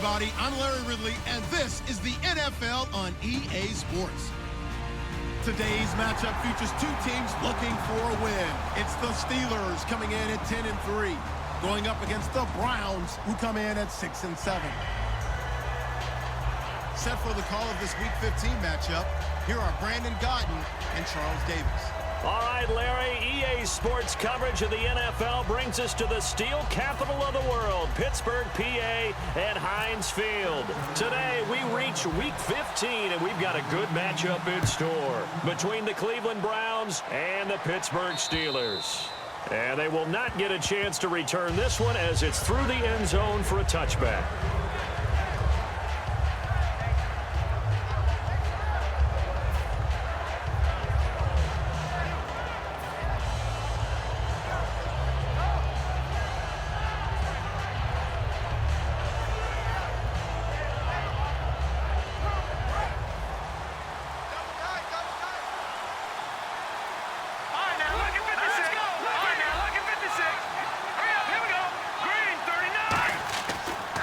everybody. I'm Larry Ridley, and this is the NFL on EA Sports. Today's matchup features two teams looking for a win. It's the Steelers coming in at 10-3, going up against the Browns, who come in at 6-7. Set for the call of this Week 15 matchup, here are Brandon Godden and Charles Davis. All right, Larry, EA Sports coverage of the NFL brings us to the steel capital of the world, Pittsburgh, PA, and Heinz Field. Today, we reach Week 15, and we've got a good matchup in store between the Cleveland Browns and the Pittsburgh Steelers. And they will not get a chance to return this one as it's through the end zone for a touchback.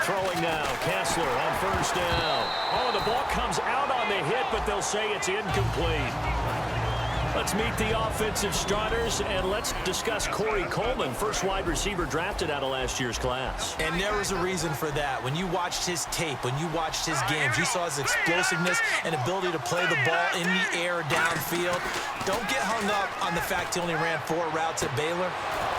Throwing now, Kessler on first down. Oh, the ball comes out on the hit, but they'll say it's incomplete. Let's meet the offensive starters, and let's discuss Corey Coleman, first wide receiver drafted out of last year's class. And there was a reason for that. When you watched his tape, when you watched his games, you saw his explosiveness and ability to play the ball in the air downfield. Don't get hung up on the fact he only ran 4 routes at Baylor.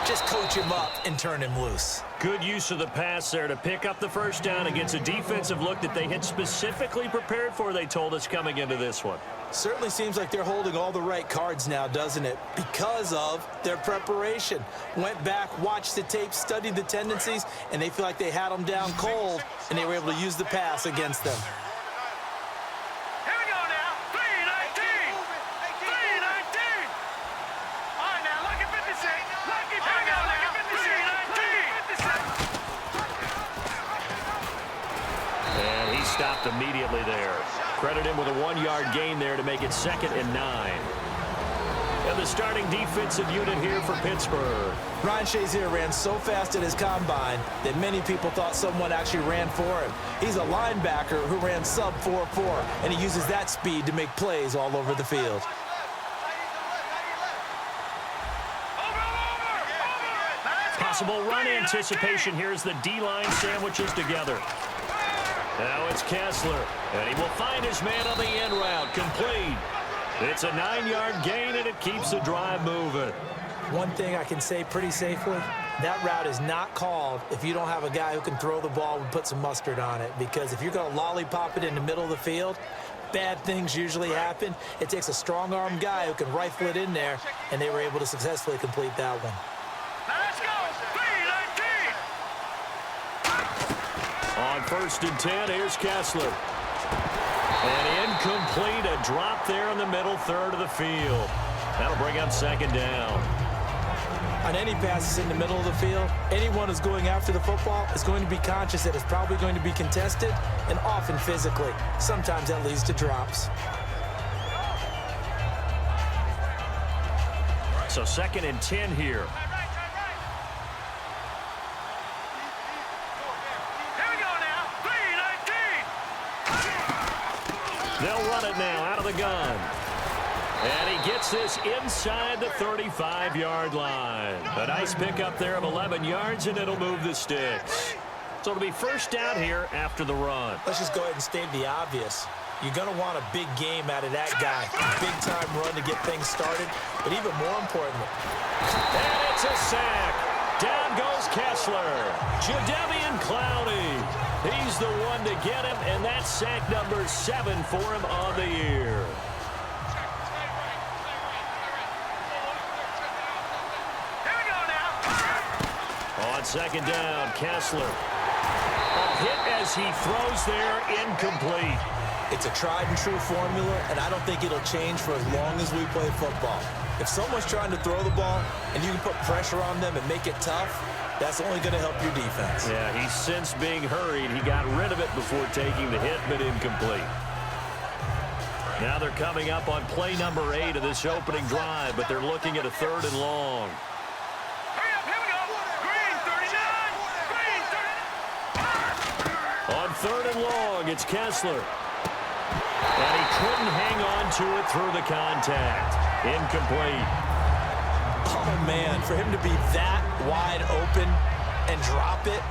Just coach him up and turn him loose. Good use of the pass there to pick up the first down against a defensive look that they had specifically prepared for, they told us, coming into this one. Certainly seems like they're holding all the right cards now, doesn't it? Because of their preparation. Went back, watched the tape, studied the tendencies, and they feel like they had them down cold, and they were able to use the pass against them. Here we go now. 3-19. 3-19. All right, now, look at 56. Here we go now. 3-19. And he stopped immediately there. Credit him with a 1-yard gain there to make it 2nd and 9. And the starting defensive unit here for Pittsburgh. Ryan Shazier ran so fast at his combine that many people thought someone actually ran for him. He's a linebacker who ran sub 4.4, and he uses that speed to make plays all over the field. Possible run anticipation here as the D-line sandwiches together. Now it's Kessler, and he will find his man on the end route, complete. It's a 9-yard gain, and it keeps the drive moving. One thing I can say pretty safely, that route is not called if you don't have a guy who can throw the ball and put some mustard on it. Because if you're going to lollipop it in the middle of the field, bad things usually happen. It takes a strong-arm guy who can rifle it in there, and they were able to successfully complete that one. Let's go. 3-19. On 1st and 10, here's Kessler. And incomplete, a drop there in the middle third of the field. That'll bring up 2nd down. On any passes in the middle of the field, anyone who's going after the football is going to be conscious that it's probably going to be contested, and often physically. Sometimes that leads to drops. So 2nd and 10 here. They'll run it now out of the gun. And he gets this inside the 35-yard line. A nice pickup there of 11 yards, and it'll move the sticks. So it'll be first down here after the run. Let's just go ahead and state the obvious. You're going to want a big game out of that guy. A big-time run to get things started. But even more importantly. And it's a sack. Down goes Kessler. Jadeveon Clowney. He's the one to get him, and that's sack number 7 for him on the year. Here we go now. On 2nd down, Kessler. A hit as he throws there, incomplete. It's a tried-and-true formula, and I don't think it'll change for as long as we play football. If someone's trying to throw the ball, and you can put pressure on them and make it tough, that's only going to help your defense. Yeah, he's since being hurried. He got rid of it before taking the hit, but incomplete. Now they're coming up on play number 8 of this opening drive, but they're looking at a 3rd and long. Hurry up, here we go. Green 39. Green 39. On third and long. It's Kessler. And he couldn't hang on to it through the contact. Incomplete. Oh, man, for him to be that wide open and drop it.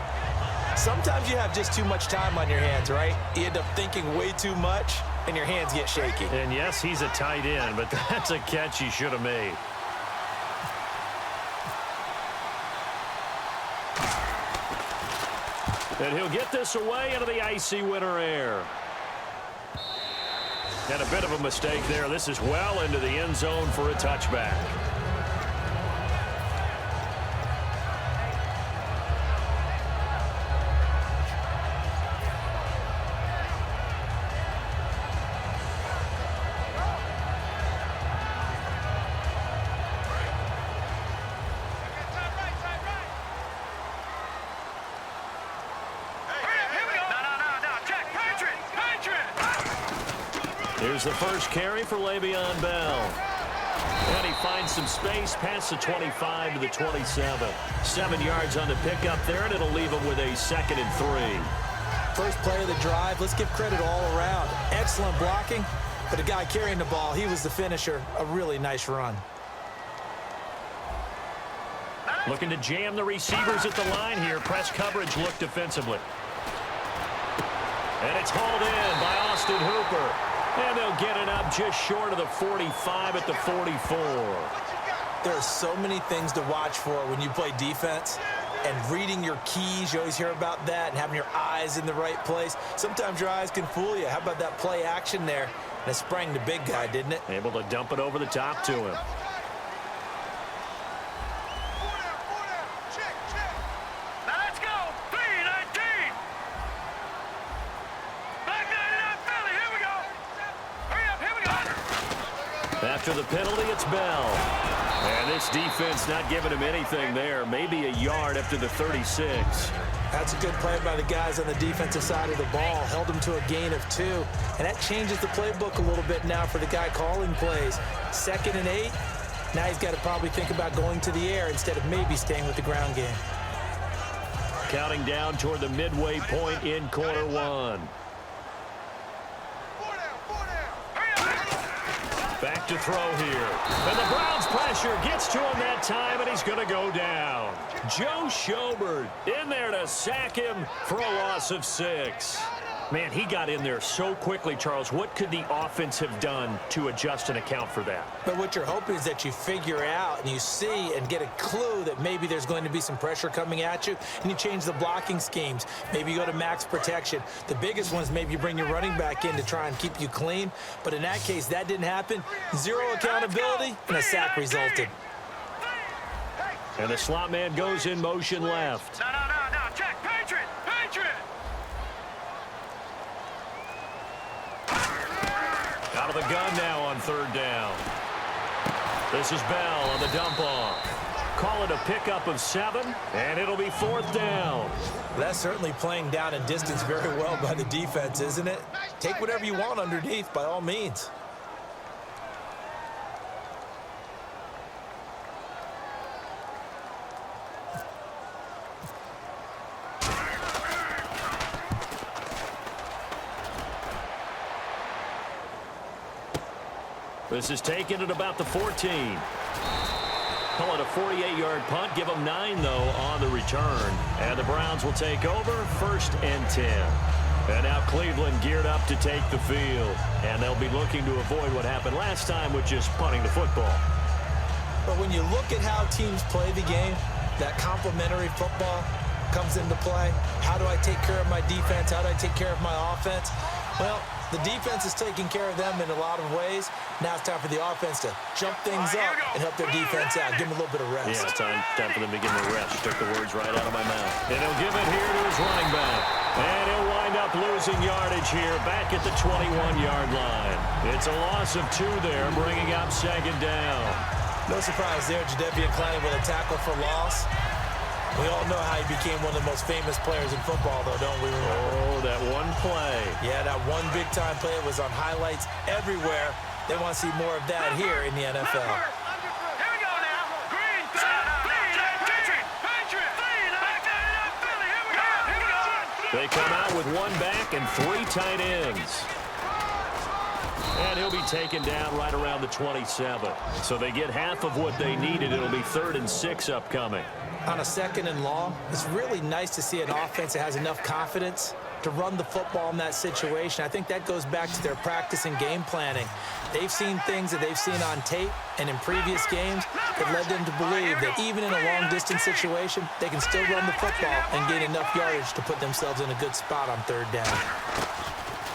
Sometimes you have just too much time on your hands, right? You end up thinking way too much, and your hands get shaky. And yes, he's a tight end, but that's a catch he should have made. And he'll get this away into the icy winter air. And a bit of a mistake there. This is well into the end zone for a touchback. Here's the first carry for Le'Veon Bell. And he finds some space past the 25 to the 27. 7 yards on the pickup there, and it'll leave him with a 2nd and 3. First play of the drive, let's give credit all around. Excellent blocking, but the guy carrying the ball, he was the finisher. A really nice run. Looking to jam the receivers at the line here. Press coverage look defensively. And it's hauled in by Austin Hooper. And they'll get it up just short of the 45 at the 44. There are so many things to watch for when you play defense. And reading your keys, you always hear about that, and having your eyes in the right place. Sometimes your eyes can fool you. How about that play action there? And it sprang the big guy, didn't it? Able to dump it over the top to him. After the penalty, it's Bell. And this defense not giving him anything there. Maybe a yard up to the 36. That's a good play by the guys on the defensive side of the ball. Held him to a gain of 2. And that changes the playbook a little bit now for the guy calling plays. 2nd and 8. Now he's got to probably think about going to the air instead of maybe staying with the ground game. Counting down toward the midway point in quarter 1. Back to throw here. And the Browns pressure gets to him that time, and he's going to go down. Joe Schobert in there to sack him for a loss of 6. Man, he got in there so quickly, Charles. What could the offense have done to adjust and account for that? But what you're hoping is that you figure out and you see and get a clue that maybe there's going to be some pressure coming at you, and you change the blocking schemes. Maybe you go to max protection. The biggest one is maybe you bring your running back in to try and keep you clean. But in that case, that didn't happen. 0 accountability, and a sack resulted. And the slot man goes in motion left. No, check, Patriot. Out of the gun now on 3rd down. This is Bell on the dump off. Call it a pickup of 7, and it'll be 4th down. That's certainly playing down and distance very well by the defense, isn't it? Take whatever you want underneath, by all means. This is taken at about the 14. Call it a 48-yard punt. Give them 9, though, on the return. And the Browns will take over 1st and 10. And now Cleveland geared up to take the field. And they'll be looking to avoid what happened last time, which is punting the football. But when you look at how teams play the game, that complementary football comes into play. How do I take care of my defense? How do I take care of my offense? Well, the defense is taking care of them in a lot of ways. Now it's time for the offense to jump things up and help their defense out. Give them a little bit of rest. Yeah, time for them to give them a rest. You took the words right out of my mouth. And he'll give it here to his running back. And he'll wind up losing yardage here back at the 21-yard line. It's a loss of 2 there, bringing up 2nd down. No surprise there, Jadeveon Clowney with a tackle for loss. We all know how he became one of the most famous players in football, though, don't we? Oh, that one play. Yeah, that one big-time play was on highlights everywhere. They want to see more of that here in the NFL. Here we go now. Green, Patriot. Back to Philly. Here we go. They come out with one back and 3 tight ends. And he'll be taken down right around the 27. So they get half of what they needed. It'll be 3rd and 6 upcoming. On a 2nd and long, it's really nice to see an offense that has enough confidence to run the football in that situation. I think that goes back to their practice and game planning. They've seen things that they've seen on tape and in previous games that led them to believe that even in a long-distance situation, they can still run the football and gain enough yardage to put themselves in a good spot on 3rd down.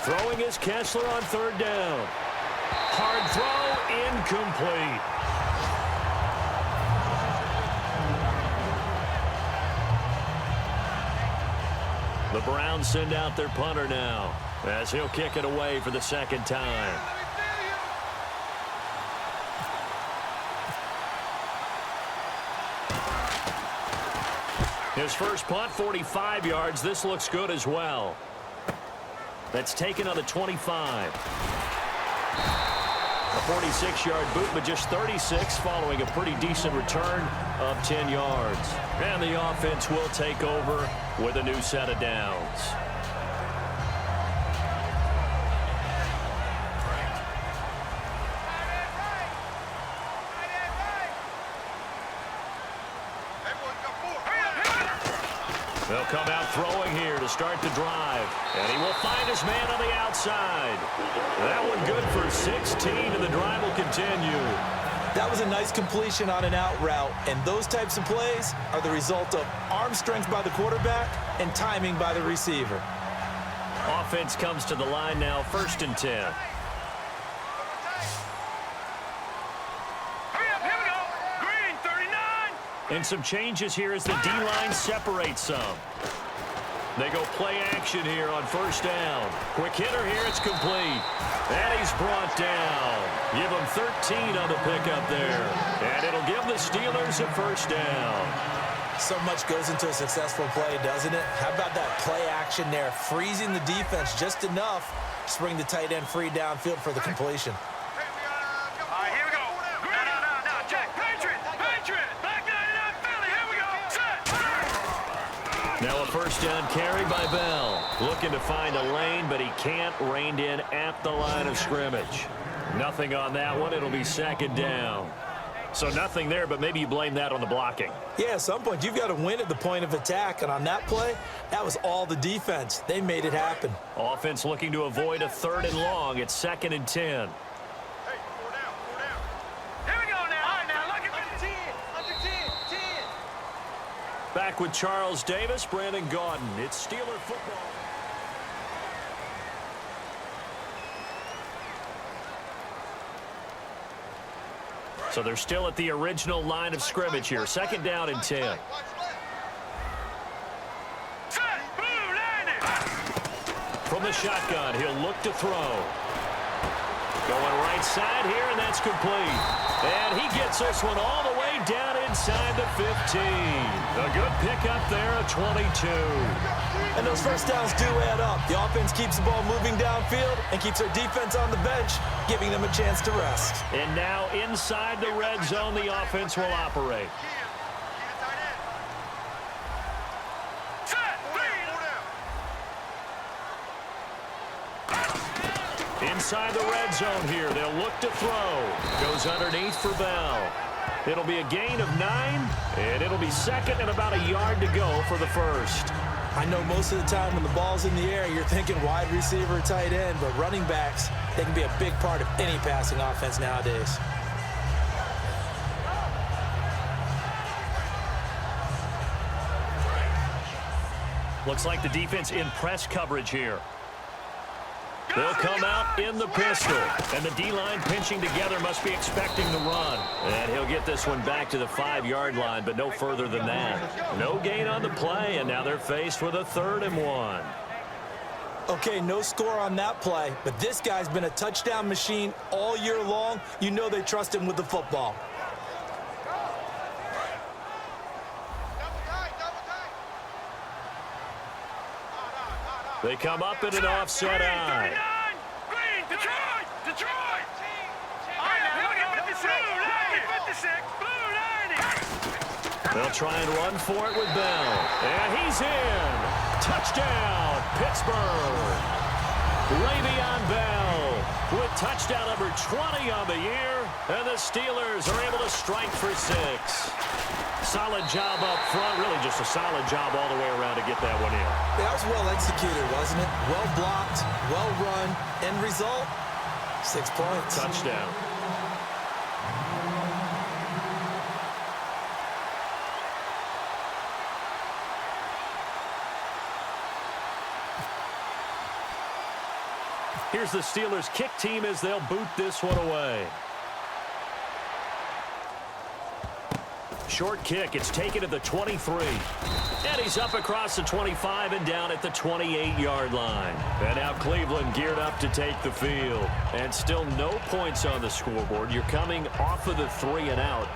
Throwing is Kessler on 3rd down. Hard throw, incomplete. The Browns send out their punter now as he'll kick it away for the 2nd time. His first punt, 45 yards. This looks good as well. That's taken on the 25. A 46-yard boot, but just 36 following a pretty decent return of 10 yards. And the offense will take over with a new set of downs. They'll come out throwing here to start the drive. And he will find his man on the outside. That one good for 16, and the drive will continue. That was a nice completion on an out route, and those types of plays are the result of arm strength by the quarterback and timing by the receiver. Offense comes to the line now, 1st and 10. Hurry up, here we go. Green, 39. And some changes here as the D-line separates some. They go play action here on 1st down. Quick hitter here, it's complete. And he's brought down. Give him 13 on the pickup there. And it'll give the Steelers a 1st down. So much goes into a successful play, doesn't it? How about that play action there, freezing the defense just enough to bring the tight end free downfield for the completion. All right, here we go. Now, Jack, Patriot, Black 99 Philly, here we go. Set. Now a 1st down carry by Bell. Looking to find a lane, but he can't. Reined in at the line of scrimmage. Nothing on that one. It'll be 2nd down. So nothing there, but maybe you blame that on the blocking. Yeah, at some point, you've got to win at the point of attack. And on that play, that was all the defense. They made it happen. Offense looking to avoid a 3rd and long. It's 2nd and 10. Hey, 4 down. Here we go now. All right, now, look at 10. Under 10. Back with Charles Davis, Brandon Gaudin. It's Steeler football. So they're still at the original line of scrimmage here. 2nd down and 10. Set. Blue, landing. From the shotgun, he'll look to throw. Going right side here, and that's complete. And he gets this one all the way down inside the 15. A good pickup there, a 22. And those 1st downs do add up. The offense keeps the ball moving downfield and keeps their defense on the bench, giving them a chance to rest. And now inside the red zone, the offense will operate. Set. Inside the red zone here, they'll look to throw. Goes underneath for Bell. It'll be a gain of 9, and it'll be 2nd and about a yard to go for the 1st. I know most of the time when the ball's in the air, you're thinking wide receiver, tight end, but running backs, they can be a big part of any passing offense nowadays. Looks like the defense in press coverage here. They'll come out in the pistol, and the D-line pinching together must be expecting the run. And he'll get this one back to the 5-yard line, but no further than that. No gain on the play, and now they're faced with a 3rd and 1. Okay, no score on that play, but this guy's been a touchdown machine all year long. You know they trust him with the football. They come up in an offset eye. Green, Detroit. All right, now, look at 56. Blue 90. They'll try and run for it with Bell. And he's in. Touchdown, Pittsburgh. Le'Veon Bell with touchdown number 20 on the year, and the Steelers are able to strike for 6. Solid job up front, really just a solid job all the way around to get that one in. That was well executed, wasn't it? Well blocked, well run. End result, 6 points. Touchdown. Here's the Steelers kick team as they'll boot this one away. Short kick. It's taken at the 23. And he's up across the 25 and down at the 28-yard line. And now Cleveland geared up to take the field. And still no points on the scoreboard. You're coming off of the 3 and out.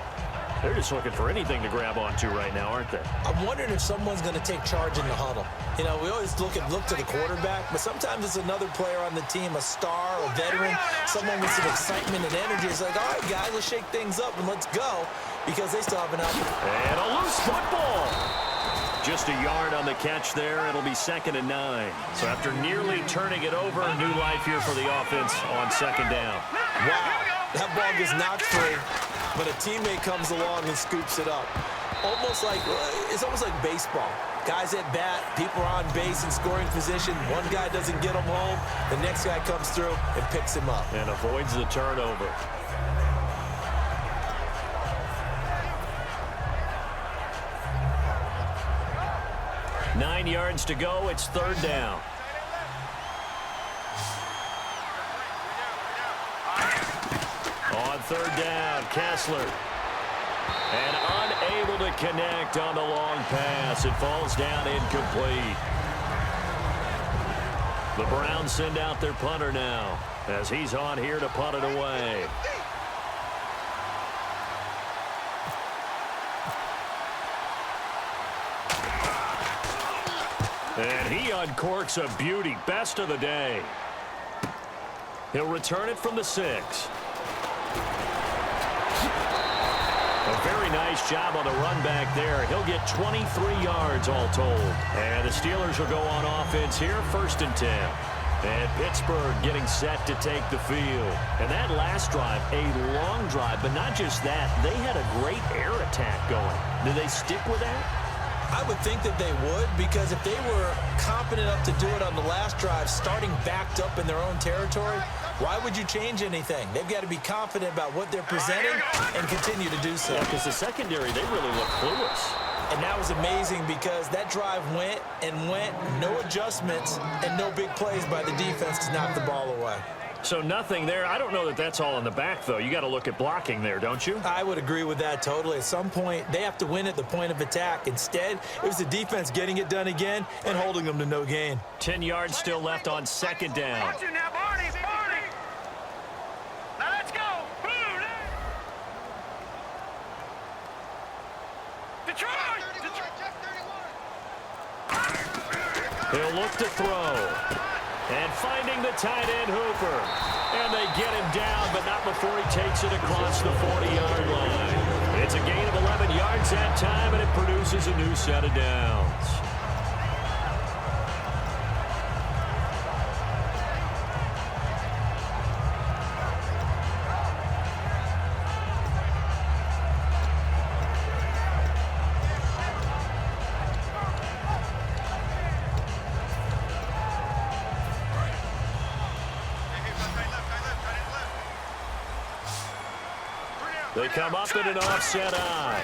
They're just looking for anything to grab onto right now, aren't they? I'm wondering if someone's going to take charge in the huddle. You know, we always look to the quarterback, but sometimes it's another player on the team, a star, a veteran, someone with some excitement and energy. It's like, all right, guys, let's shake things up and let's go, because they still have an opportunity. And a loose football. Just a yard on the catch there. It'll be 2nd and 9. So after nearly turning it over, a new life here for the offense on 2nd down. Wow, that ball gets knocked free, but a teammate comes along and scoops it up. It's almost like baseball. Guys at bat, people are on base in scoring position. One guy doesn't get him home. The next guy comes through and picks him up. And avoids the turnover. Nine yards to go. It's 3rd down. On 3rd down, Kessler. And unable to connect on the long pass. It falls down incomplete. The Browns send out their punter now as he's on here to punt it away. And he uncorks a beauty. Best of the day. He'll return it from the 6. A very nice job on the run back there. He'll get 23 yards all told. And the Steelers will go on offense here, 1st and 10. And Pittsburgh getting set to take the field. And that last drive, a long drive, but not just that. They had a great air attack going. Do they stick with that? I would think that they would, because if they were confident enough to do it on the last drive, starting backed up in their own territory, why would you change anything? They've got to be confident about what they're presenting and continue to do so. Yeah, because the secondary, they really look clueless. And that was amazing, because that drive went and went, no adjustments, and no big plays by the defense to knock the ball away. So nothing there. I don't know that that's all in the back, though. You got to look at blocking there, don't you? I would agree with that totally. At some point, they have to win at the point of attack. Instead, it was the defense getting it done again and holding them to no gain. 10 yards still left on 2nd down. Watch it now, Barney. Now let's go. Detroit. He'll look to throw. And finding the tight end, Hooper. And they get him down, but not before he takes it across the 40-yard line. It's a gain of 11 yards that time, and it produces a new set of downs. They come up in an offset eye.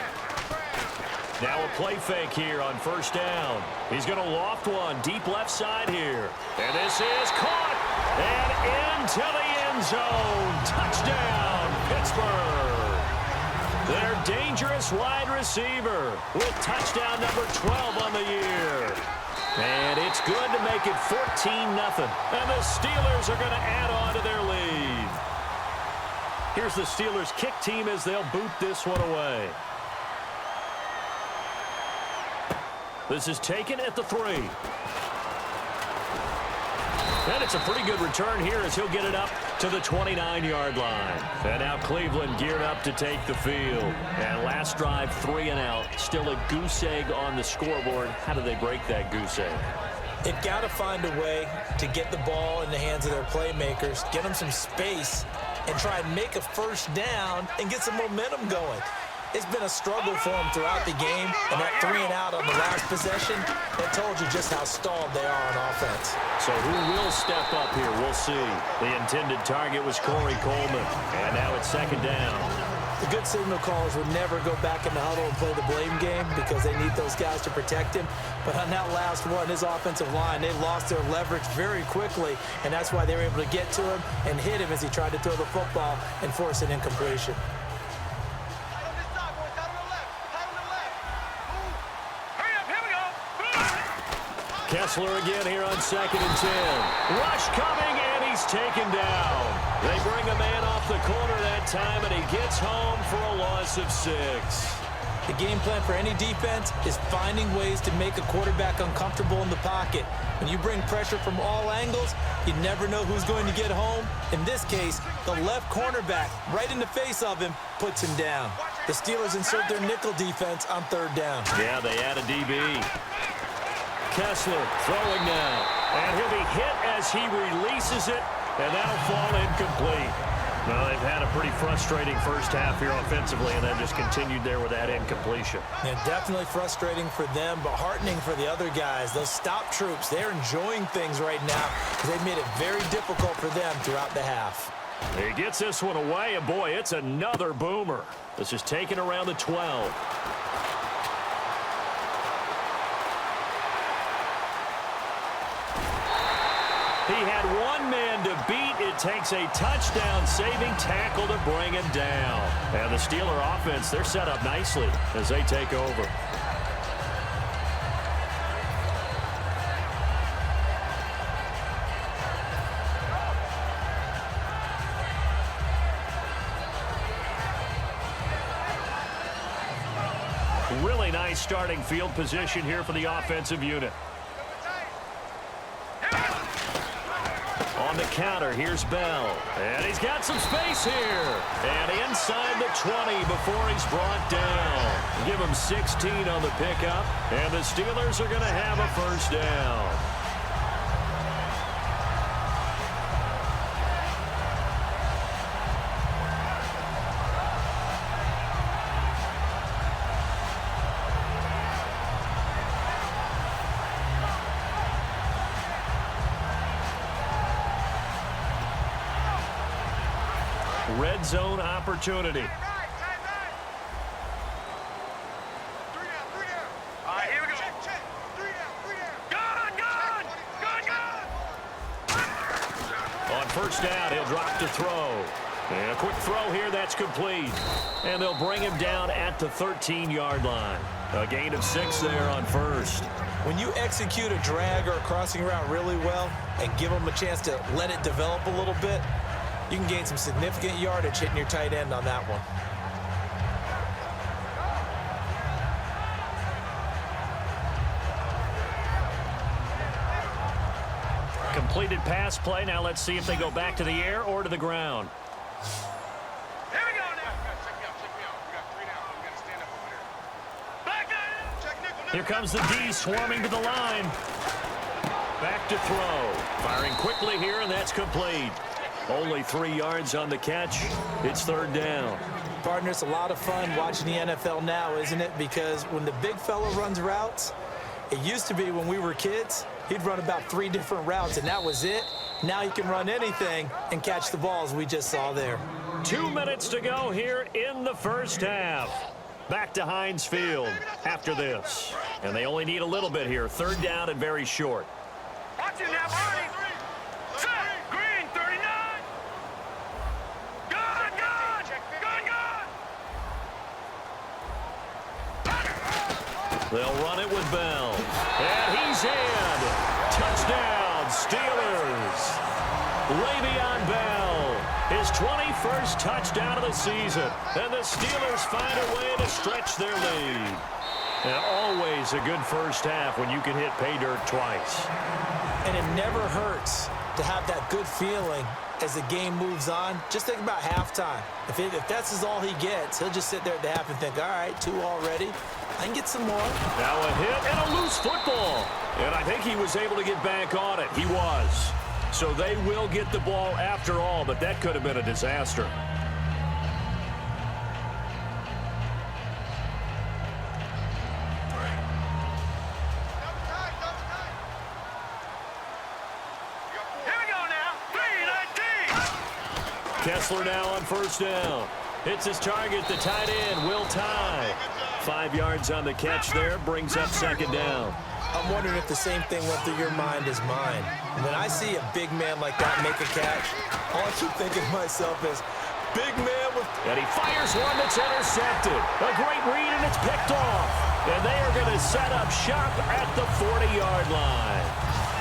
Now a play fake here on 1st down. He's going to loft one deep left side here. And this is caught. And into the end zone. Touchdown, Pittsburgh. Their dangerous wide receiver with touchdown number 12 on the year. And it's good to make it 14-0. And the Steelers are going to add on to their lead. Here's the Steelers kick team as they'll boot this one away. This is taken at the 3. And it's a pretty good return here as he'll get it up to the 29-yard line. And now Cleveland geared up to take the field. And last drive, 3 and out. Still a goose egg on the scoreboard. How do they break that goose egg? They've got to find a way to get the ball in the hands of their playmakers, get them some space, and try and make a first down and get some momentum going. It's been a struggle for them throughout the game, and that 3 and out on the last possession, that told you just how stalled they are on offense. So who will step up here? We'll see. The intended target was Corey Coleman, and now it's second down. The good signal callers would never go back in the huddle and play the blame game because they need those guys to protect him. But on that last one, his offensive line, they lost their leverage very quickly, and that's why they were able to get to him and hit him as he tried to throw the football and force an incompletion. Kessler again here on 2nd and 10. Rush coming, and he's taken down. They bring a man off the corner that time, and he gets home for a loss of 6. The game plan for any defense is finding ways to make a quarterback uncomfortable in the pocket. When you bring pressure from all angles, you never know who's going to get home. In this case, the left cornerback, right in the face of him, puts him down. The Steelers insert their nickel defense on 3rd down. Yeah, they add a DB. Kessler throwing now, and he'll be hit as he releases it, and that'll fall incomplete. Well, they've had a pretty frustrating first half here offensively, and they've just continued there with that incompletion. Yeah, definitely frustrating for them, but heartening for the other guys. Those stop troops, they're enjoying things right now because they've made it very difficult for them throughout the half. He gets this one away, and boy, it's another boomer. This is taken around the 12. He had one man to beat. It takes a touchdown-saving tackle to bring him down. And the Steeler offense, they're set up nicely as they take over. Really nice starting field position here for the offensive unit. On the counter, here's Bell. And he's got some space here. And inside the 20 before he's brought down. Give him 16 on the pickup. And the Steelers are going to have a first down. Red zone opportunity. All right, here we go. Check. 3 down. Gun. On first down, he'll drop to throw. And a quick throw here, that's complete. And they'll bring him down at the 13-yard line. A gain of 6 there on first. When you execute a drag or a crossing route really well and give them a chance to let it develop a little bit, you can gain some significant yardage hitting your tight end on that one. Completed pass play. Now let's see if they go back to the air or to the ground. Here we go now. Check me out. We got 3 down. We got to stand up over there. Back down. Check nickel. Here comes the D swarming to the line. Back to throw. Firing quickly here, and that's complete. Only 3 yards on the catch. It's 3rd down. Partner, it's a lot of fun watching the NFL now, isn't it? Because when the big fella runs routes, it used to be when we were kids, he'd run about 3 different routes, and that was it. Now you can run anything and catch the balls we just saw there. 2 minutes to go here in the first half. Back to Heinz Field after this. And they only need a little bit here. 3rd down and very short. Watch it now, Barney. Set. Green, 39. Gun. They'll run it with Bell. And he's in. Touchdown, Steelers. Le'Veon Bell, his 21st touchdown of the season. And the Steelers find a way to stretch their lead. And always a good first half when you can hit pay dirt twice. And it never hurts to have that good feeling as the game moves on, just think about halftime. If that's all he gets, he'll just sit there at the half and think, all right, 2 already. I can get some more. Now a hit and a loose football. And I think he was able to get back on it. He was. So they will get the ball after all, but that could have been a disaster. Kessler now on first down. Hits his target, the tight end, Will Tye. 5 yards on the catch there, brings up second down. I'm wondering if the same thing went through your mind as mine. When I see a big man like that make a catch, all I keep thinking to myself is, big man with... And he fires one that's intercepted. A great read, and it's picked off. And they are going to set up shop at the 40-yard line.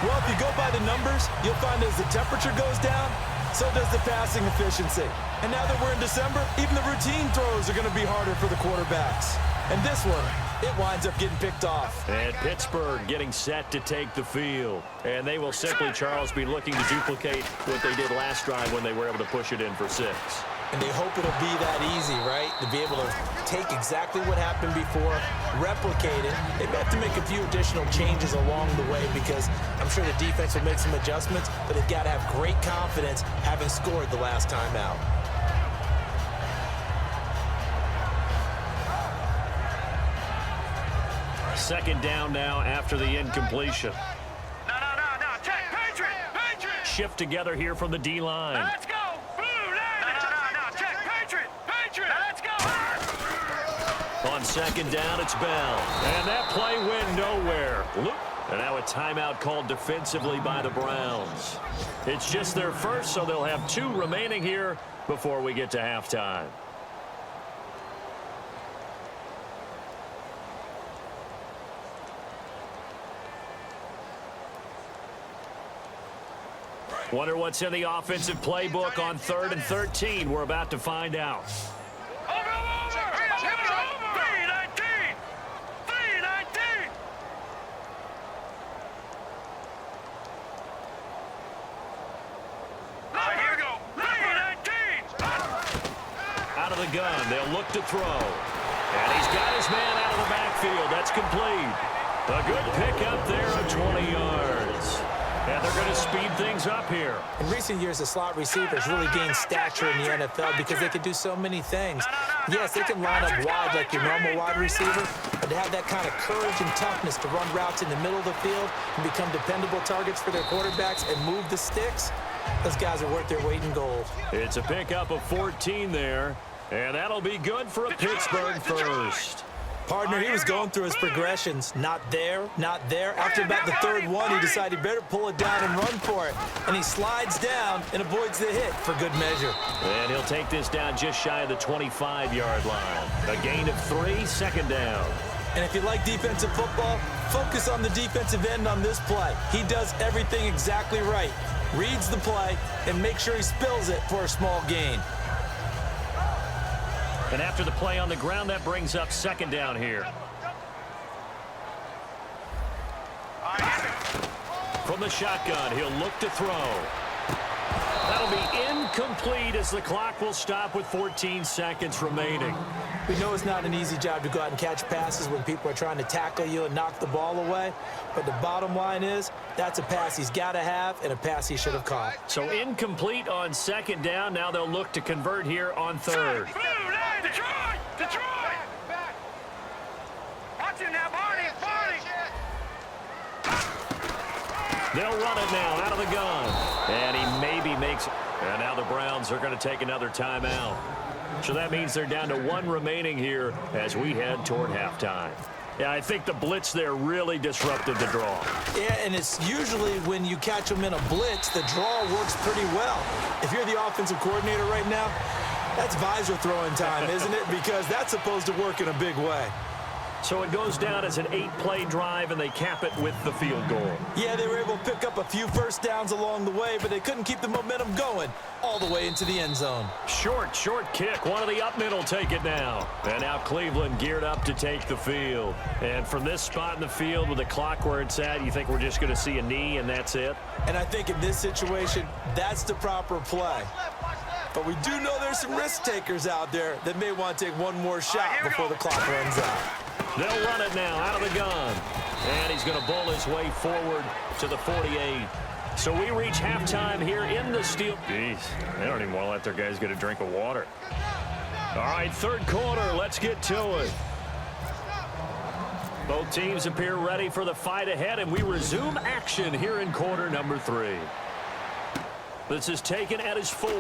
Well, if you go by the numbers, you'll find as the temperature goes down, so does the passing efficiency. And now that we're in December, even the routine throws are going to be harder for the quarterbacks. And this one, it winds up getting picked off. And Pittsburgh getting set to take the field. And they will simply, Charles, be looking to duplicate what they did last drive when they were able to push it in for 6. And they hope it'll be that easy, right? To be able to take exactly what happened before, replicate it. They may have to make a few additional changes along the way because I'm sure the defense will make some adjustments, but they've got to have great confidence having scored the last time out. Second down now after the incompletion. No. Check. Patriot. Shift together here from the D-line. Now let's go. Blue line. No. Check. Patriot. Now let's go. On second down, it's Bell. And that play went nowhere. And now a timeout called defensively by the Browns. It's just their first, so they'll have 2 remaining here before we get to halftime. Wonder what's in the offensive playbook on 3rd and 13. We're about to find out. Over. 319. Here we go. 319. Out of the gun, they'll look to throw. And he's got his man out of the backfield. That's complete. A good pickup there of 20 yards. And they're going to speed things up here. In recent years, the slot receivers really gained stature in the NFL because they can do so many things. Yes, they can line up wide like your normal wide receiver, but to have that kind of courage and toughness to run routes in the middle of the field and become dependable targets for their quarterbacks and move the sticks, those guys are worth their weight in gold. It's a pickup of 14 there, and that'll be good for a Pittsburgh first. Partner, he was going through his progressions. Not there. After about the 3rd one, he decided he better pull it down and run for it. And he slides down and avoids the hit for good measure. And he'll take this down just shy of the 25-yard line. A gain of 3, second down. And if you like defensive football, focus on the defensive end on this play. He does everything exactly right. Reads the play and makes sure he spills it for a small gain. And after the play on the ground, that brings up second down here. From the shotgun, he'll look to throw. That'll be incomplete as the clock will stop with 14 seconds remaining. We know it's not an easy job to go out and catch passes when people are trying to tackle you and knock the ball away. But the bottom line is, that's a pass he's got to have and a pass he should have caught. So incomplete on second down. Now they'll look to convert here on 3rd. Detroit! Watch it now, Barney! They'll run it now out of the gun. And he maybe makes it. And now the Browns are going to take another timeout. So that means they're down to 1 remaining here as we head toward halftime. Yeah, I think the blitz there really disrupted the draw. Yeah, and it's usually when you catch them in a blitz, the draw works pretty well. If you're the offensive coordinator right now, that's visor throwing time, isn't it? Because that's supposed to work in a big way. So it goes down as an 8-play drive, and they cap it with the field goal. Yeah, they were able to pick up a few first downs along the way, but they couldn't keep the momentum going all the way into the end zone. Short kick. One of the up mid will take it now. And now Cleveland geared up to take the field. And from this spot in the field with the clock where it's at, you think we're just going to see a knee and that's it? And I think in this situation, that's the proper play. But we do know there's some risk takers out there that may want to take one more shot before the clock runs out. They'll run it now out of the gun. And he's going to bowl his way forward to the 48. So we reach halftime here in the Steel. Jeez, they don't even want to let their guys get a drink of water. All right, third quarter. Let's get to it. Both teams appear ready for the fight ahead, and we resume action here in quarter number 3. This is taken at his 4.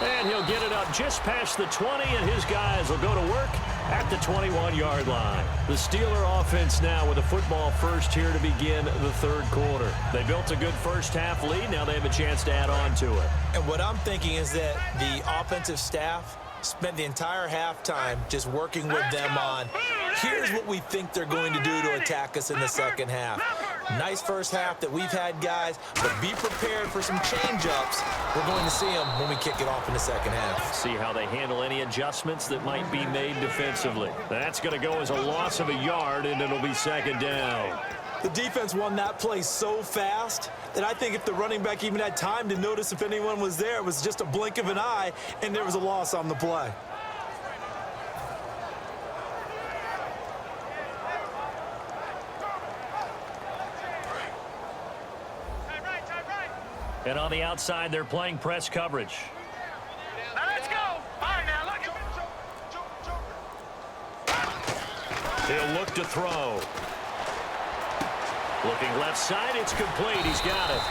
And he'll get it up just past the 20, and his guys will go to work at the 21-yard line. The Steeler offense now with a football first here to begin the third quarter. They built a good first-half lead. Now they have a chance to add on to it. And what I'm thinking is that the offensive staff spent the entire halftime just working with them on, here's what we think they're going to do to attack us in the second half. Nice first half that we've had, guys, but be prepared for some change-ups. We're going to see them when we kick it off in the second half. See how they handle any adjustments that might be made defensively. That's going to go as a loss of a yard, and it'll be second down. The defense won that play so fast that I think if the running back even had time to notice if anyone was there, it was just a blink of an eye, and there was a loss on the play. And on the outside, they're playing press coverage. Now let's go. All right, now look at He'll look to throw. Looking left side, it's complete. He's got it.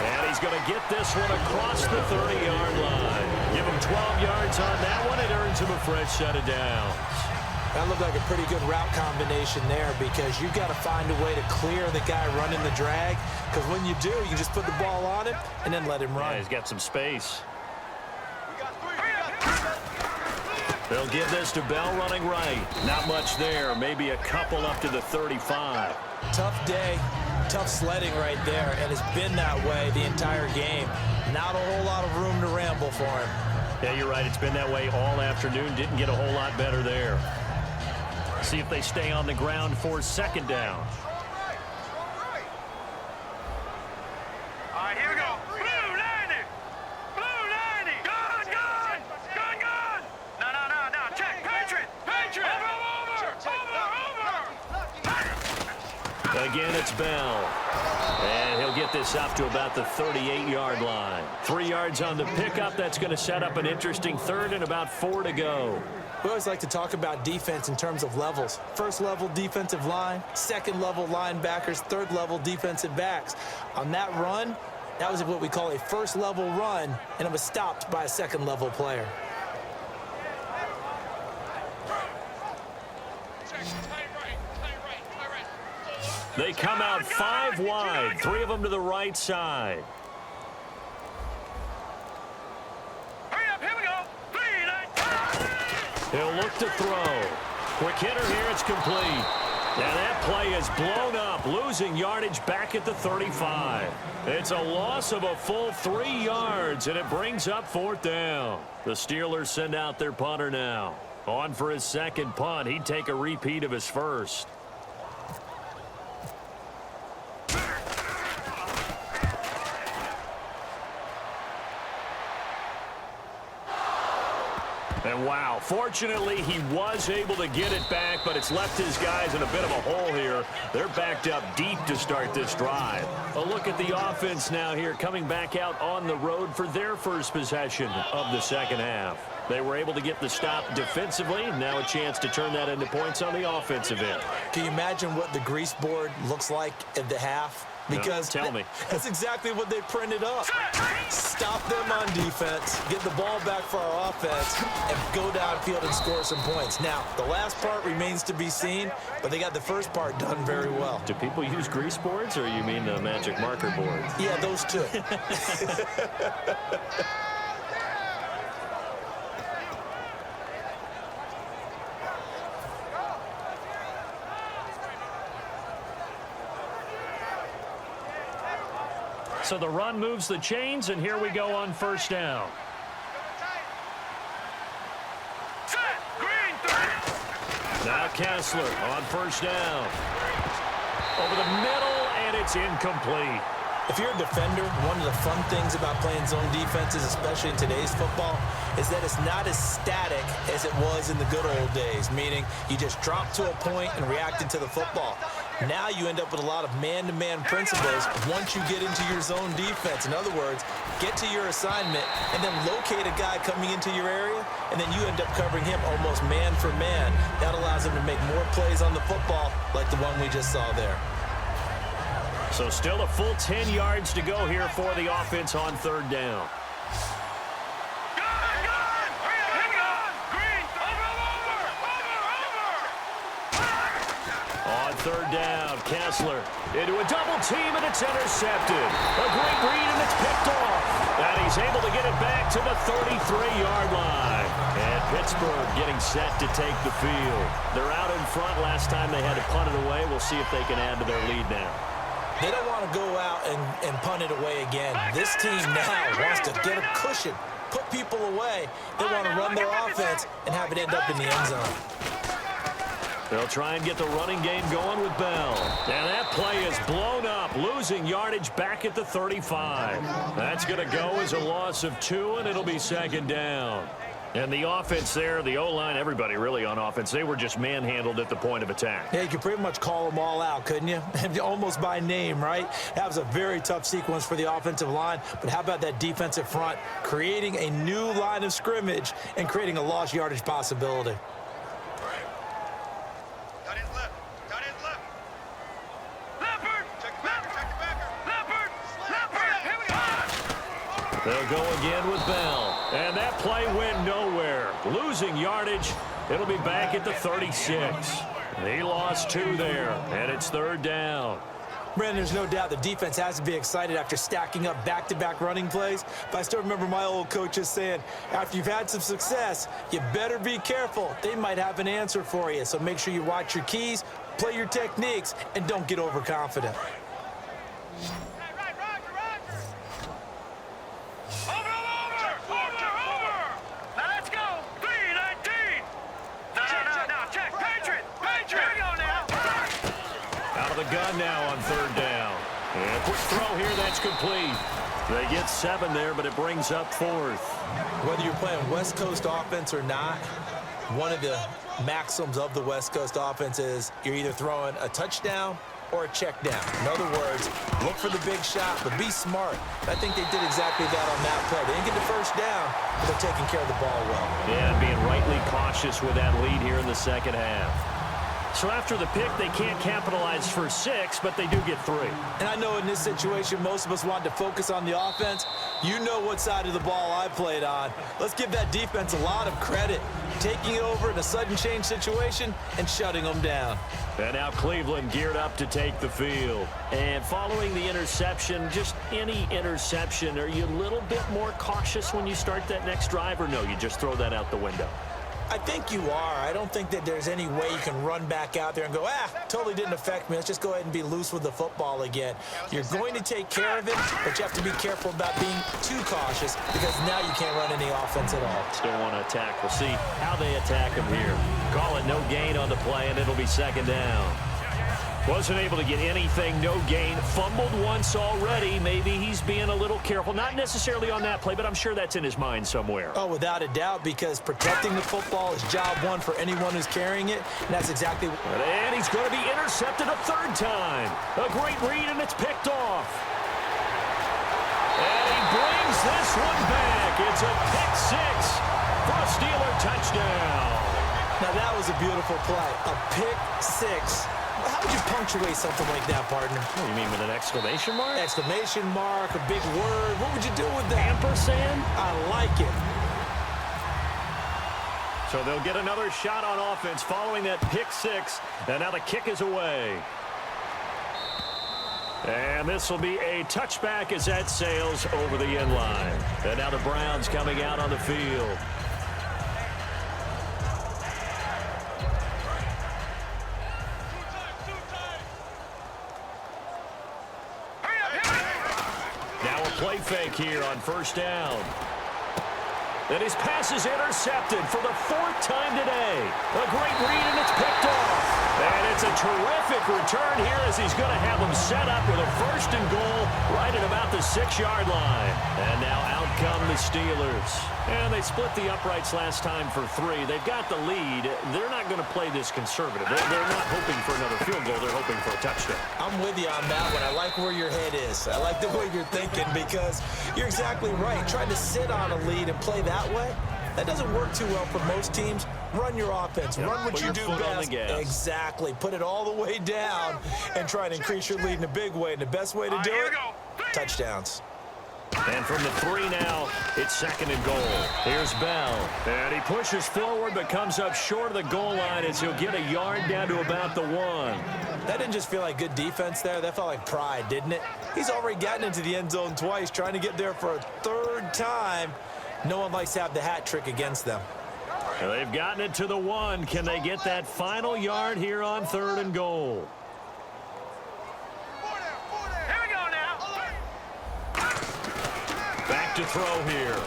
And he's going to get this one across the 30-yard line. Give him 12 yards on that one. It earns him a fresh set of downs. That looked like a pretty good route combination there because you've got to find a way to clear the guy running the drag, because when you do, you just put the ball on him and then let him run. Yeah, he's got some space. They'll give this to Bell running right. Not much there. Maybe a couple up to the 35. Tough day, tough sledding right there, and it's been that way the entire game. Not a whole lot of room to ramble for him. Yeah, you're right. It's been that way all afternoon. Didn't get a whole lot better there. See if they stay on the ground for second down. All right, here we go. Blue 90. Blue 90. Gun. No. Check. Patriot. Over. Again, it's Bell. And he'll get this up to about the 38-yard line. 3 yards on the pickup. That's going to set up an interesting third and about 4 to go. We always like to talk about defense in terms of levels. First level defensive line, second level linebackers, third level defensive backs. On that run, that was what we call a first level run, and it was stopped by a second level player. They come out 5 wide, 3 of them to the right side. Hurry up, here we go. 3, 9, He'll look to throw. Quick hitter here, it's complete. And that play is blown up, losing yardage back at the 35. It's a loss of a full 3 yards, and it brings up fourth down. The Steelers send out their punter now. On for his second punt. He'd take a repeat of his first. And wow, fortunately he was able to get it back, but it's left his guys in a bit of a hole here. They're backed up deep to start this drive. A look at the offense now here, coming back out on the road for their first possession of the second half. They were able to get the stop defensively. Now a chance to turn that into points on the offensive end. Can you imagine what the grease board looks like at the half? Because no, tell me. That's exactly what they printed up. Stop them on defense, get the ball back for our offense, and go downfield and score some points. Now, the last part remains to be seen, but they got the first part done very well. Do people use grease boards, or you mean the magic marker boards? Yeah, those two. So the run moves the chains, and here we go on first down. Now Kessler on first down. Over the middle, and it's incomplete. If you're a defender, one of the fun things about playing zone defenses, especially in today's football, is that it's not as static as it was in the good old days, meaning you just drop to a point and react into the football. Now you end up with a lot of man-to-man principles once you get into your zone defense. In other words, get to your assignment and then locate a guy coming into your area, and then you end up covering him almost man for man. That allows him to make more plays on the football like the one we just saw there. So still a full 10 yards to go here for the offense on third down. On third down, Kessler into a double team, and it's intercepted. A great read, and it's picked off. And he's able to get it back to the 33-yard line. And Pittsburgh getting set to take the field. They're out in front. Last time they had to punt it away. We'll see if they can add to their lead now. They don't want to go out and punt it away again. This team now wants to get a cushion, put people away. They want to run their offense and have it end up in the end zone. They'll try and get the running game going with Bell. And that play is blown up, losing yardage back at the 35. That's going to go as a loss of 2, and it'll be second down. And the offense there, the O-line, everybody really on offense, they were just manhandled at the point of attack. Yeah, you could pretty much call them all out, couldn't you? Almost by name, right? That was a very tough sequence for the offensive line. But how about that defensive front, creating a new line of scrimmage and creating a lost yardage possibility? They'll go again with Bell. And that play went nowhere. Losing yardage. It'll be back at the 36. He lost 2 there, and it's third down. Brandon, there's no doubt the defense has to be excited after stacking up back-to-back running plays. But I still remember my old coaches saying, after you've had some success, you better be careful. They might have an answer for you. So make sure you watch your keys, play your techniques, and don't get overconfident. Gun now on third down. And quick throw here, that's complete. They get 7 there, but it brings up 4th. Whether you're playing West Coast offense or not, one of the maxims of the West Coast offense is you're either throwing a touchdown or a check down. In other words, look for the big shot, but be smart. I think they did exactly that on that play. They didn't get the first down, but they're taking care of the ball well. Yeah, being rightly cautious with that lead here in the second half. So after the pick, they can't capitalize for 6, but they do get 3. And I know in this situation, most of us want to focus on the offense. You know what side of the ball I played on. Let's give that defense a lot of credit. Taking over in a sudden change situation and shutting them down. And now Cleveland geared up to take the field. And following the interception, just any interception, are you a little bit more cautious when you start that next drive, or no, you just throw that out the window? I think you are. I don't think that there's any way you can run back out there and go, totally didn't affect me. Let's just go ahead and be loose with the football again. You're going to take care of it, but you have to be careful about being too cautious because now you can't run any offense at all. Still want to attack. We'll see how they attack him here. Call it no gain on the play, and it'll be second down. Wasn't able to get anything, no gain. Fumbled once already. Maybe he's being a little careful. Not necessarily on that play, but I'm sure that's in his mind somewhere. Oh, without a doubt, because protecting the football is job one for anyone who's carrying it, and that's exactly what... And he's going to be intercepted a 3rd time. A great read, and it's picked off. And he brings this one back. It's a pick 6 for a Steeler touchdown. Now, that was a beautiful play. A pick 6. How would you punctuate something like that, partner? What, you mean with an exclamation mark? Exclamation mark, a big word. What would you do with that? Ampersand? I like it. So they'll get another shot on offense following that pick 6. And now the kick is away. And this will be a touchback as that sails over the end line. And now the Browns coming out on the field. play fake here on first down. And his pass is intercepted for the 4th time today. A great read, and it's picked off. And it's a terrific return here as he's going to have them set up with a 1st and goal right at about the 6-yard line. And now out come the Steelers. And they split the uprights last time for 3. They've got the lead. They're not going to play this conservative. They're not hoping for another field goal. They're hoping for a touchdown. I'm with you on that one. I like where your head is. I like the way you're thinking because you're exactly right. Trying to sit on a lead and play that way, that doesn't work too well for most teams. Run your offense. Yep. Run what Put you your do foot on best. the gas. Exactly. Put it all the way down and try and increase your lead in a big way. And the best way to do it, touchdowns. And from the 3 now, it's 2nd and goal. Here's Bell. And he pushes forward but comes up short of the goal line as he'll get a yard down to about the 1. That didn't just feel like good defense there. That felt like pride, didn't it? He's already gotten into the end zone twice, trying to get there for a 3rd time. No one likes to have the hat trick against them. They've gotten it to the 1. Can they get that final yard here on 3rd and goal? Here we go now. Back to throw here.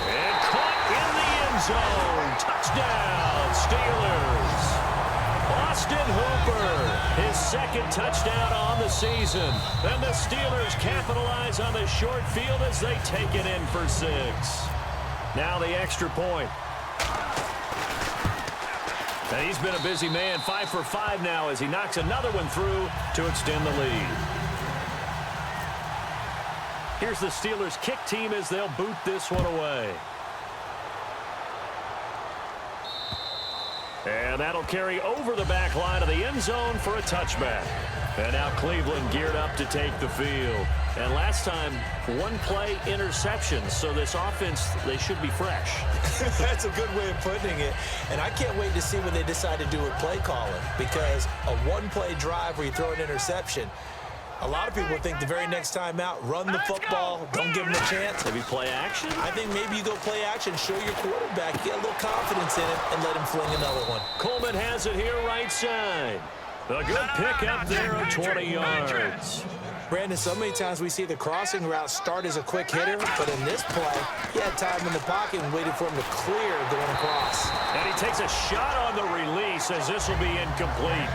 And caught in the end zone. Touchdown, Steelers. Austin Hooper, his 2nd touchdown on the season. And the Steelers capitalize on the short field as they take it in for 6. Now the extra point. And he's been a busy man, 5 for 5 now as he knocks another one through to extend the lead. Here's the Steelers kick team as they'll boot this one away. And that'll carry over the back line of the end zone for a touchback. And now Cleveland geared up to take the field. And last time, 1-play interceptions. So this offense, they should be fresh. That's a good way of putting it. And I can't wait to see what they decide to do with play calling. Because a 1-play drive where you throw an interception, a lot of people think the very next time out, run the football, don't give them a chance. Maybe play action? I think maybe you go play action, show your quarterback, get a little confidence in him, and let him fling another one. Coleman has it here right side. A good pick up there of 20 yards. Brandon, so many times we see the crossing route start as a quick hitter, but in this play, he had time in the pocket and waited for him to clear going across. And he takes a shot on the release as this will be incomplete.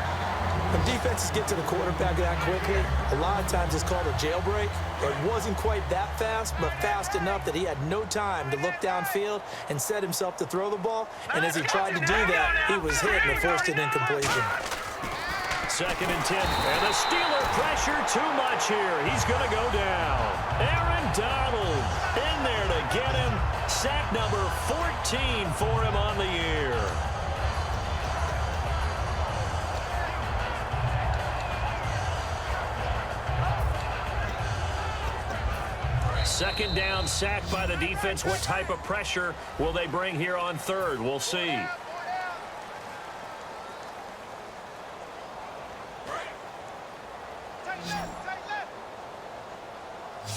When defenses get to the quarterback that quickly, a lot of times it's called a jailbreak. It wasn't quite that fast, but fast enough that he had no time to look downfield and set himself to throw the ball. And as he tried to do that, he was hit and forced an incompletion. 2nd and 10. And the Steeler pressure too much here. He's going to go down. Aaron Donald in there to get him. Sack number 14 for him on the year. Second down, sacked by the defense. What type of pressure will they bring here on 3rd? We'll see.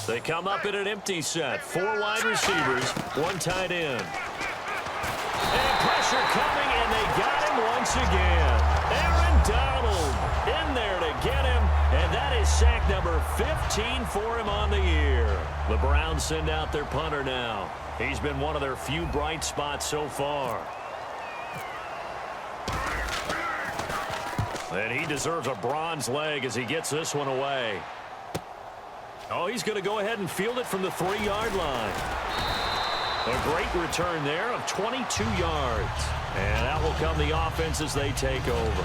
They come up in an empty set. 4 wide receivers, 1 tight end. And pressure coming, and they got him once again. Aaron Donald in there to get him, and that is sack number 15 for him on the year. The Browns send out their punter now. He's been one of their few bright spots so far. And he deserves a bronze leg as he gets this one away. Oh, he's going to go ahead and field it from the 3-yard line. A great return there of 22 yards. And that will come the offense as they take over.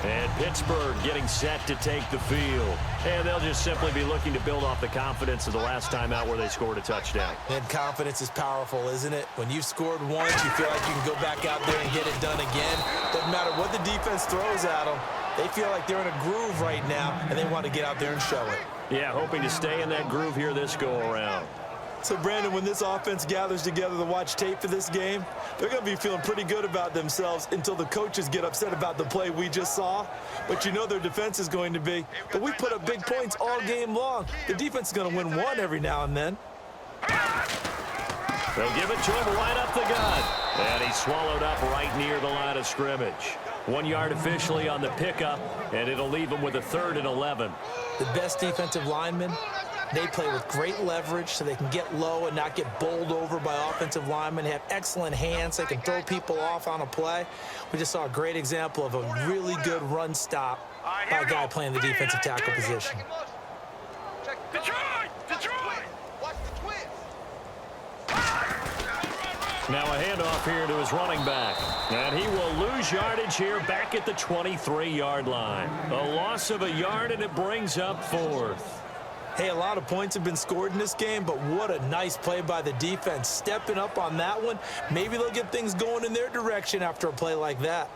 And Pittsburgh getting set to take the field. And they'll just simply be looking to build off the confidence of the last time out where they scored a touchdown. And confidence is powerful, isn't it? When you've scored once, you feel like you can go back out there and get it done again. Doesn't matter what the defense throws at them. They feel like they're in a groove right now, and they want to get out there and show it. Yeah, hoping to stay in that groove here this go-around. So, Brandon, when this offense gathers together to watch tape for this game, they're going to be feeling pretty good about themselves until the coaches get upset about the play we just saw. But you know their defense is going to be. But we put up big points all game long. The defense is going to win one every now and then. They'll give it to him right up the gut. And he's swallowed up right near the line of scrimmage. 1 yard officially on the pickup, and it'll leave him with a 3rd and 11. The best defensive lineman They play with great leverage so they can get low and not get bowled over by offensive linemen. They have excellent hands. They can throw people off on a play. We just saw a great example of a really good run stop by a guy playing the defensive tackle position. Now a handoff here to his running back. And he will lose yardage here back at the 23-yard line. A loss of a yard, and it brings up 4th. Hey, a lot of points have been scored in this game, but what a nice play by the defense. Stepping up on that one. Maybe they'll get things going in their direction after a play like that.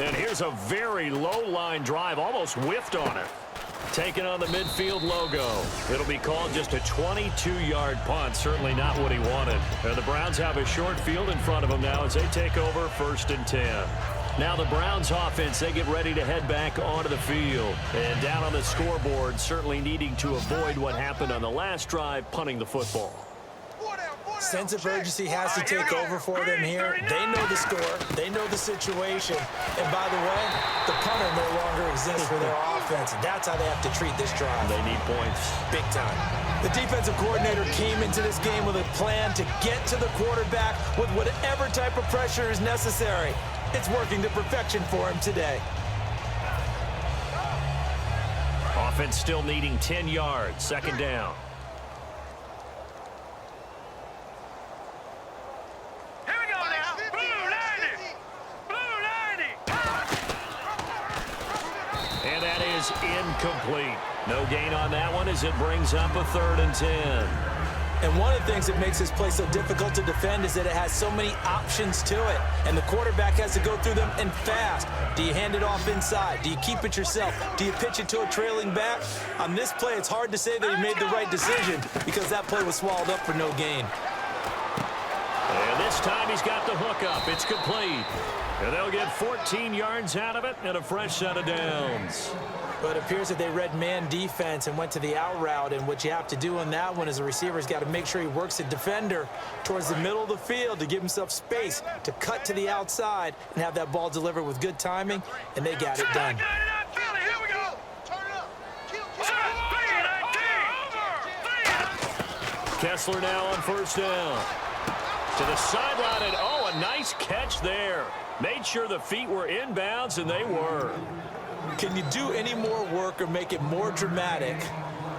And here's a very low-line drive, almost whiffed on it. Taking on the midfield logo. It'll be called just a 22-yard punt. Certainly not what he wanted. And the Browns have a short field in front of them now as they take over 1st and 10. Now the Browns offense, they get ready to head back onto the field. And down on the scoreboard, certainly needing to avoid what happened on the last drive, punting the football. Sense of urgency has to take over for them here. They know the score. They know the situation. And by the way, the punter no longer exists for their offense. That's how they have to treat this drive. They need points. Big time. The defensive coordinator came into this game with a plan to get to the quarterback with whatever type of pressure is necessary. It's working to perfection for him today. Offense still needing 10 yards. 2nd down. Incomplete. No gain on that one as it brings up a 3rd and 10. And one of the things that makes this play so difficult to defend is that it has so many options to it. And the quarterback has to go through them and fast. Do you hand it off inside? Do you keep it yourself? Do you pitch it to a trailing back? On this play, it's hard to say that he made the right decision because that play was swallowed up for no gain. And this time he's got the hook up. It's complete. And they'll get 14 yards out of it and a fresh set of downs. But it appears that they read man defense and went to the out route. And what you have to do on that one is the receiver's got to make sure he works the defender towards the middle of the field to give himself space to cut to the outside and have that ball delivered with good timing. And they got it done. Kessler now on 1st down. To the sideline, and oh, a nice catch there. Made sure the feet were inbounds, and they were. Can you do any more work or make it more dramatic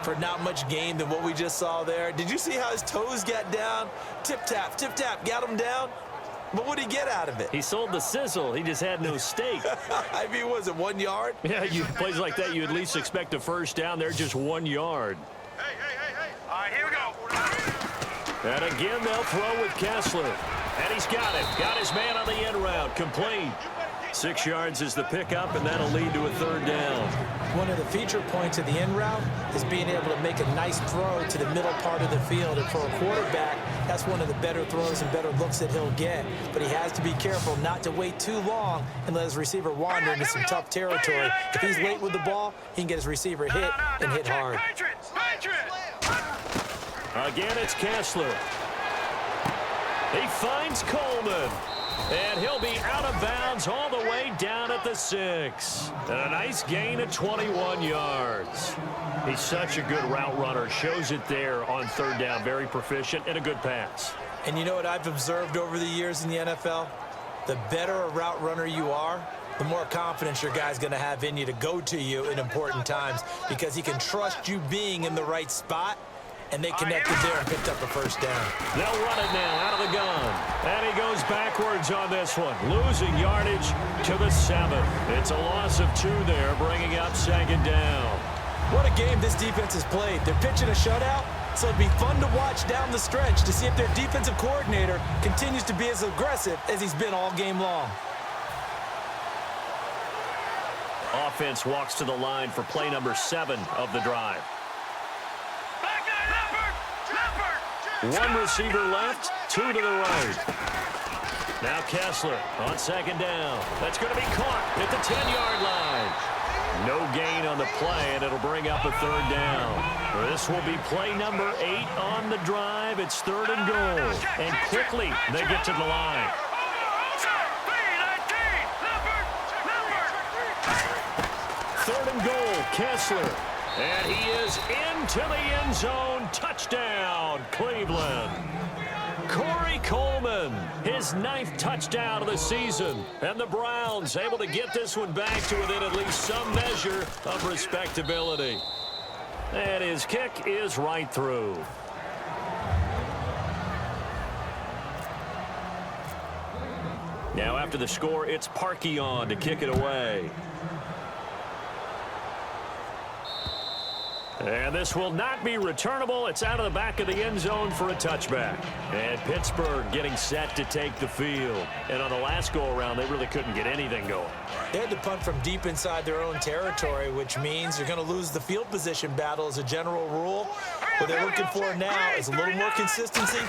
for not much gain than what we just saw there? Did you see how his toes got down? Tip-tap, got him down. But what did he get out of it? He sold the sizzle. He just had no steak. I mean, was it 1 yard? Yeah, plays like that, you at least expect a first down. They're just 1 yard. Hey. All right, here we go. And again, they'll throw with Kessler. And he's got it. Got his man on the end route. Complete. 6 yards is the pickup, and that'll lead to a 3rd down. One of the feature points of the end route is being able to make a nice throw to the middle part of the field. And for a quarterback, that's one of the better throws and better looks that he'll get. But he has to be careful not to wait too long and let his receiver wander into some tough territory. If he's late with the ball, he can get his receiver hit and hit hard. Again, it's Kessler. He finds Coleman. And he'll be out of bounds all the way down at the 6. And a nice gain of 21 yards. He's such a good route runner. Shows it there on 3rd down. Very proficient and a good pass. And you know what I've observed over the years in the NFL? The better a route runner you are, the more confidence your guy's going to have in you to go to you in important times because he can trust you being in the right spot. And they connected there and picked up a 1st down. They'll run it now out of the gun. And he goes backwards on this one. Losing yardage to the 7. It's a loss of 2 there, bringing up 2nd down. What a game this defense has played. They're pitching a shutout, so it'd be fun to watch down the stretch to see if their defensive coordinator continues to be as aggressive as he's been all game long. Offense walks to the line for play number 7 of the drive. 1 receiver left, 2 to the right. Now Kessler on 2nd down. That's going to be caught at the 10-yard line. No gain on the play, and it'll bring up a third down. This will be play number 8 on the drive. It's 3rd and goal. And quickly, they get to the line. 3rd and goal, Kessler. And he is into the end zone. Touchdown, Cleveland. Corey Coleman, his 9th touchdown of the season. And the Browns able to get this one back to within at least some measure of respectability. And his kick is right through. Now after the score, it's Parkey on to kick it away. And this will not be returnable. It's out of the back of the end zone for a touchback. And Pittsburgh getting set to take the field. And on the last go-around, they really couldn't get anything going. They had to punt from deep inside their own territory, which means you're going to lose the field position battle as a general rule. What they're looking for now is a little more consistency,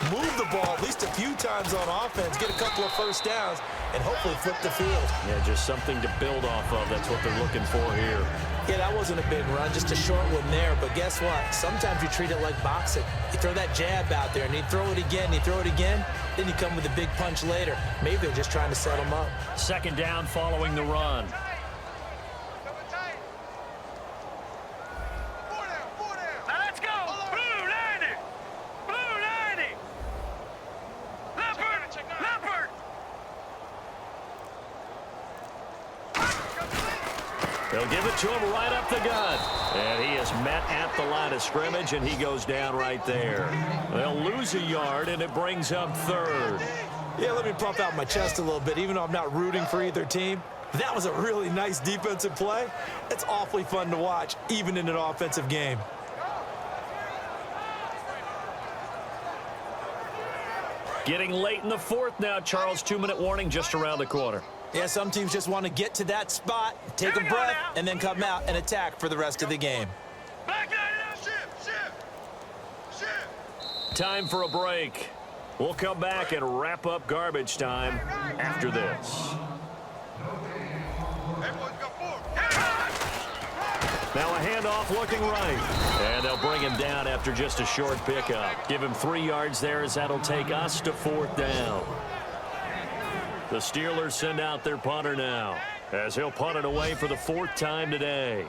move the ball at least a few times on offense, get a couple of first downs, and hopefully flip the field. Yeah, just something to build off of. That's what they're looking for here. Yeah, that wasn't a big run, just a short one there. But guess what? Sometimes you treat it like boxing. You throw that jab out there, and you throw it again, you throw it again, then you come with a big punch later. Maybe they're just trying to set them up. 2nd down following the run. Now let's go. Blue 90. Blue 90. Leopard. Leopard. They'll give it to him right up the gut. And he is met at the line of scrimmage, and he goes down right there. They'll lose a yard, and it brings up 3rd. Yeah, let me pump out my chest a little bit, even though I'm not rooting for either team. That was a really nice defensive play. It's awfully fun to watch, even in an offensive game. Getting late in the 4th now, Charles. 2-minute warning just around the corner. Yeah, some teams just want to get to that spot, take a breath, and then come out and attack for the rest of the game. Back 90 now. Shift. Time for a break. We'll come back and wrap up garbage time after this. Now a handoff looking right. And they'll bring him down after just a short pickup. Give him 3 yards there as that'll take us to 4th down. The Steelers send out their punter now as he'll punt it away for the 4th time today.